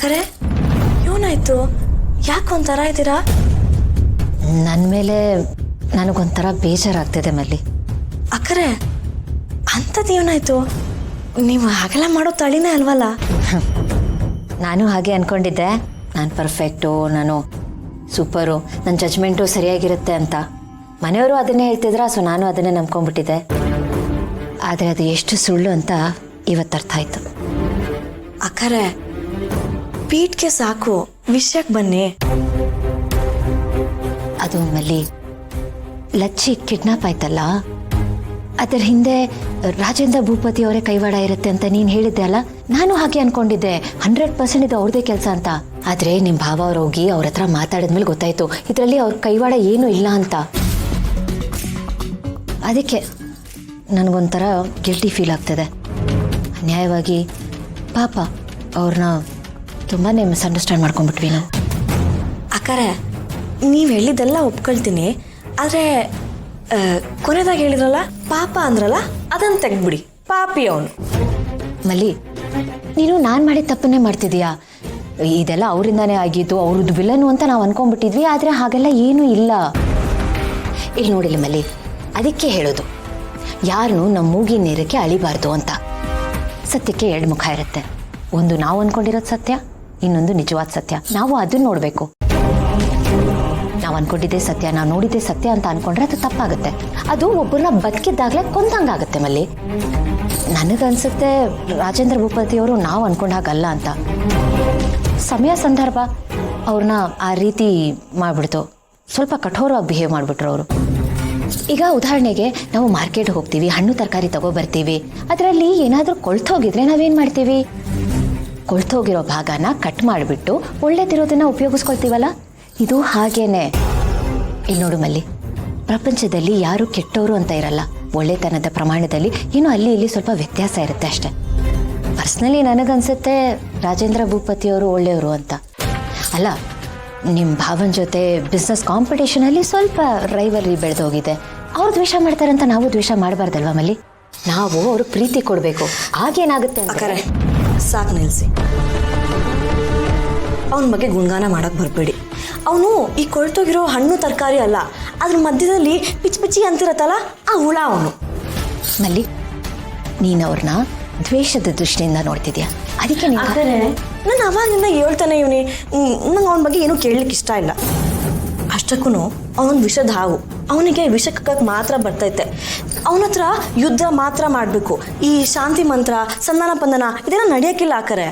ಅಕ್ಕರೆ ಏನಾಯ್ತು? ಯಾಕೊಂಥರ ಇದ್ದೀರಾ? ನನ್ನ ಮೇಲೆ ನನಗೊಂಥರ ಬೇಜಾರಾಗ್ತಿದೆ ಮಲ್ಲಿ. ಅಕ್ಕರೆ ಅಂಥದ್ದು ಏನಾಯ್ತು? ನೀವು ಹಾಗೆಲ್ಲ ಮಾಡೋ ತಳಿನೇ ಅಲ್ವಲ್ಲ? ನಾನು ಹಾಗೆ ಅಂದ್ಕೊಂಡಿದ್ದೆ, ನಾನು ಪರ್ಫೆಕ್ಟು, ನಾನು ಸೂಪರು, ನನ್ನ ಜಜ್ಮೆಂಟು ಸರಿಯಾಗಿರುತ್ತೆ ಅಂತ. ಮನೆಯವರು ಅದನ್ನೇ ಹೇಳ್ತಿದ್ರ, ಸೊ ನಾನು ಅದನ್ನೇ ನಂಬ್ಕೊಂಡ್ಬಿಟ್ಟಿದ್ದೆ. ಆದರೆ ಅದು ಎಷ್ಟು ಸುಳ್ಳು ಅಂತ ಇವತ್ತು ಅರ್ಥ ಆಯಿತು. ಅಕ್ಕರೆ ಪೀಟ್ಗೆ ಸಾಕು, ವಿಷಯಕ್ಕೆ ಬನ್ನಿ. ಅದು ಮಲ್ಲಿ, ಲಚ್ಚಿ ಕಿಡ್ನಾಪ್ ಆಯ್ತಲ್ಲ, ಅದರ ಹಿಂದೆ ರಾಜೇಂದ್ರ ಭೂಪತಿ ಅವರೇ ಕೈವಾಡ ಇರುತ್ತೆ ಅಂತ ನೀನು ಹೇಳಿದ್ದೆ ಅಲ್ಲ. ನಾನು ಹಾಗೆ ಅನ್ಕೊಂಡಿದ್ದೆ, 100% ಇದು ಅವ್ರದೇ ಕೆಲಸ ಅಂತ. ಆದರೆ ನಿಮ್ಮ ಭಾವ ಅವ್ರು ಹೋಗಿ ಅವ್ರ ಹತ್ರ ಮಾತಾಡಿದ್ಮೇಲೆ ಗೊತ್ತಾಯ್ತು ಇದರಲ್ಲಿ ಅವ್ರ ಕೈವಾಡ ಏನೂ ಇಲ್ಲ ಅಂತ. ಅದಕ್ಕೆ ನನಗೊಂಥರ ಗಿಲ್ಟಿ ಫೀಲ್ ಆಗ್ತದೆ. ನ್ಯಾಯವಾಗಿ ಪಾಪ ಅವ್ರನ್ನ ತುಂಬಾ ಮಿಸ್ಅಂಡರ್ಸ್ಟ್ಯಾಂಡ್ ಮಾಡ್ಕೊಂಡ್ಬಿಟ್ವಿ ನಾವು. ಅಕ್ಕರೆ ನೀವು ಹೇಳಿದ್ದೆಲ್ಲ ಒಪ್ಕೊಳ್ತೀನಿ, ಆದರೆ ಕೊನೆದಾಗ ಹೇಳಿದ್ರಲ್ಲ ಪಾಪ ಅಂದ್ರಲ್ಲ, ಅದನ್ನು ತೆಗೆದ್ಬಿಡಿ. ಪಾಪಿ ಅವನು. ಮಲ್ಲಿ, ನೀನು ನಾನು ಮಾಡಿದ ತಪ್ಪನ್ನೇ ಮಾಡ್ತಿದೀಯಾ. ಇದೆಲ್ಲ ಅವರಿಂದಾನೇ ಆಗಿದ್ದು, ಅವ್ರದ್ದು ವಿಲನು ಅಂತ ನಾವು ಅನ್ಕೊಂಡ್ಬಿಟ್ಟಿದ್ವಿ. ಆದರೆ ಹಾಗೆಲ್ಲ ಏನೂ ಇಲ್ಲ. ಇಲ್ಲಿ ನೋಡಿಲ್ಲ ಮಲ್ಲಿ, ಅದಕ್ಕೆ ಹೇಳೋದು, ಯಾರನ್ನು ನಮ್ಮ ಮೂಗಿನ ನೇರಕ್ಕೆ ಅಳಿಬಾರ್ದು ಅಂತ. ಸತ್ಯಕ್ಕೆ 2 ಮುಖ ಇರುತ್ತೆ. ಒಂದು ನಾವು ಅನ್ಕೊಂಡಿರೋದು ಸತ್ಯ, ಇನ್ನೊಂದು ನಿಜವಾದ ಸತ್ಯ. ನಾವು ಅದನ್ನ ನೋಡಬೇಕು. ನಾವು ಅನ್ಕೊಂಡಿದ್ದೆ ಸತ್ಯ, ನಾವು ನೋಡಿದ್ದೆ ಸತ್ಯ ಅಂತ ಅನ್ಕೊಂಡ್ರೆ ಅದು ತಪ್ಪಾಗುತ್ತೆ. ಅದು ಒಬ್ಬರನ್ನ ಬದುಕಿದ್ದಾಗಲೇ ಕೊಂದಂಗಾಗುತ್ತೆ ಮಲ್ಲಿ. ನನಗನ್ಸುತ್ತೆ ರಾಜೇಂದ್ರ ಭೂಪತಿ ಅವರು ನಾವು ಅನ್ಕೊಂಡ ಹಾಗಲ್ಲ ಅಂತ. ಸಮಯ ಸಂದರ್ಭ ಅವ್ರನ್ನ ಆ ರೀತಿ ಮಾಡಿಬಿಡ್ತು. ಸ್ವಲ್ಪ ಕಠೋರವಾಗಿ ಬಿಹೇವ್ ಮಾಡಿಬಿಟ್ರು ಅವರು. ಈಗ ಉದಾಹರಣೆಗೆ ನಾವು ಮಾರ್ಕೆಟ್ ಹೋಗ್ತೀವಿ, ಹಣ್ಣು ತರಕಾರಿ ತಗೋಬರ್ತೀವಿ. ಅದರಲ್ಲಿ ಏನಾದರೂ ಕೊಳ್ತೋಗಿದ್ರೆ ನಾವೇನು ಮಾಡ್ತೀವಿ? ಕೊಳ್ತೋಗಿರೋ ಭಾಗನ ಕಟ್ ಮಾಡಿಬಿಟ್ಟು ಒಳ್ಳೇದಿರೋದನ್ನ ಉಪಯೋಗಿಸ್ಕೊಳ್ತೀವಲ್ಲ, ಇದು ಹಾಗೇನೆ. ಇಲ್ಲಿ ನೋಡು ಮಲ್ಲಿ, ಪ್ರಪಂಚದಲ್ಲಿ ಯಾರು ಕೆಟ್ಟವರು ಅಂತ ಇರಲ್ಲ. ಒಳ್ಳೆತನದ ಪ್ರಮಾಣದಲ್ಲಿ ಏನೋ ಅಲ್ಲಿ ಇಲ್ಲಿ ಸ್ವಲ್ಪ ವ್ಯತ್ಯಾಸ ಇರುತ್ತೆ ಅಷ್ಟೆ. ಪರ್ಸ್ನಲಿ ನನಗನ್ಸುತ್ತೆ ರಾಜೇಂದ್ರ ಭೂಪತಿಯವರು ಒಳ್ಳೆಯವರು ಅಂತ. ಅಲ್ಲ, ನಿಮ್ಮ ಭಾವನ ಜೊತೆ ಬಿಸ್ನೆಸ್ ಕಾಂಪಿಟೇಷನಲ್ಲಿ ಸ್ವಲ್ಪ ರೈವಲ್ರಿ ಬೆಳೆದೋಗಿದೆ. ಅವ್ರು ದ್ವೇಷ ಮಾಡ್ತಾರಂತ ನಾವು ದ್ವೇಷ ಮಾಡಬಾರ್ದಲ್ವಾ ಮಲ್ಲಿ? ನಾವು ಅವ್ರಿಗೆ ಪ್ರೀತಿ ಕೊಡಬೇಕು. ಆಗೇನಾಗುತ್ತೆ ಅಕ್ಕರೆ ಸಾಕು ನಿಲ್ಲಿಸಿ. ಅವನ ಬಗ್ಗೆ ಗುಣಗಾನ ಮಾಡಕ್ಕೆ ಬರಬೇಡಿ. ಅವನು ಈ ಕೊಳ್ತೋಗಿರೋ ಹಣ್ಣು ತರಕಾರಿ ಅಲ್ಲ, ಅದ್ರ ಮಧ್ಯದಲ್ಲಿ ಪಿಚ್ಚಿ ಪಿಚ್ಚಿ ಅಂತಿರತ್ತಲ್ಲ, ಆ ಹುಳ ಅವನು. ಮಲ್ಲಿ, ನೀನು ಅವ್ರನ್ನ ದ್ವೇಷದ ದೃಷ್ಟಿಯಿಂದ ನೋಡ್ತಿದ್ಯಾ. ಅದಕ್ಕೆ ನಾನು ಅವಾಗಿಂದ ಹೇಳ್ತಾನೆ ಇವನಿ, ನಂಗೆ ಅವನ ಬಗ್ಗೆ ಏನೂ ಕೇಳಲಿಕ್ಕೆ ಇಷ್ಟ ಇಲ್ಲ. ಅಷ್ಟಕ್ಕೂ ಅವನೊಂದು ವಿಷದ ಹಾವು. ಅವನಿಗೆ ವಿಷಕ್ಕಕ್ಕೆ ಮಾತ್ರ ಬರ್ತೈತೆ. ಅವನ ಹತ್ರ ಯುದ್ಧ ಮಾತ್ರ ಮಾಡಬೇಕು. ಈ ಶಾಂತಿ ಮಂತ್ರ, ಸಂಧಾನ ಪಂದನ ಇದೆಲ್ಲ ನಡೆಯೋಕ್ಕಿಲ್ಲ. ಆಕರೆ